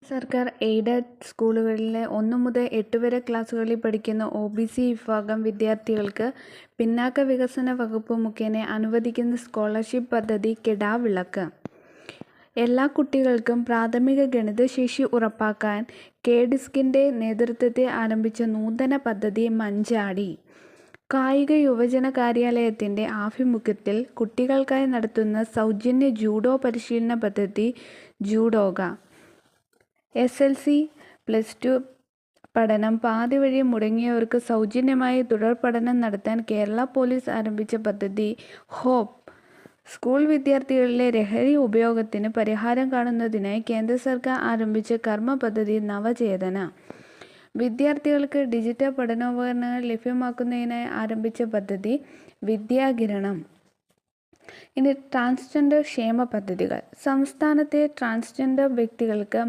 സർക്കാർ എയ്ഡഡ് സ്കൂളുകളിലെ 1 മുതൽ 8 വരെ ക്ലാസുകളിൽ പഠിക്കുന്ന ഒ.ബി.സി വിഭാഗം വിദ്യാർത്ഥികൾക്ക് പിന്നാക്ക വികസന വകുപ്പ് മുഖേന അനുവദിക്കുന്ന സ്കോളർഷിപ്പ് പദ്ധതി കിടാവിളക്ക്. എല്ലാ കുട്ടികൾക്കും പ്രാഥമിക ഗണിതശേഷി ഉറപ്പാക്കാൻ കെ.ഡിസ്കിന്റെ നേതൃത്വത്തിൽ ആരംഭിച്ച നൂതന പദ്ധതി മഞ്ചാടി. കായിക യുവജന കാര്യാലയത്തിന്റെ ആഭിമുഖ്യത്തിൽ കുട്ടികൾക്കായി നടത്തുന്ന സൗജന്യ ജൂഡോ പരിശീലന പദ്ധതി ജൂഡോഗ. എസ്.എൽ.സി, +2 പഠനം പാതിവഴി മുടങ്ങിയവർക്ക് സൗജന്യമായി തുടർപഠനം നടത്താൻ കേരള പോലീസ് ആരംഭിച്ച പദ്ധതി ഹോപ്പ്. സ്കൂൾ വിദ്യാർത്ഥികളിലെ ലഹരി ഉപയോഗത്തിന് പരിഹാരം കാണുന്നതിനായി കേന്ദ്ര സർക്കാർ ആരംഭിച്ച കർമ്മ പദ്ധതി നവചേതന. വിദ്യാർത്ഥികൾക്ക് ഡിജിറ്റൽ പഠനോപകരണങ്ങൾ ലഭ്യമാക്കുന്നതിനായി ആരംഭിച്ച പദ്ധതി വിദ്യാകിരണം. ഇനി ട്രാൻസ്ജെൻഡർ ക്ഷേമ പദ്ധതികൾ. സംസ്ഥാനത്തെ ട്രാൻസ്ജെൻഡർ വ്യക്തികൾക്ക്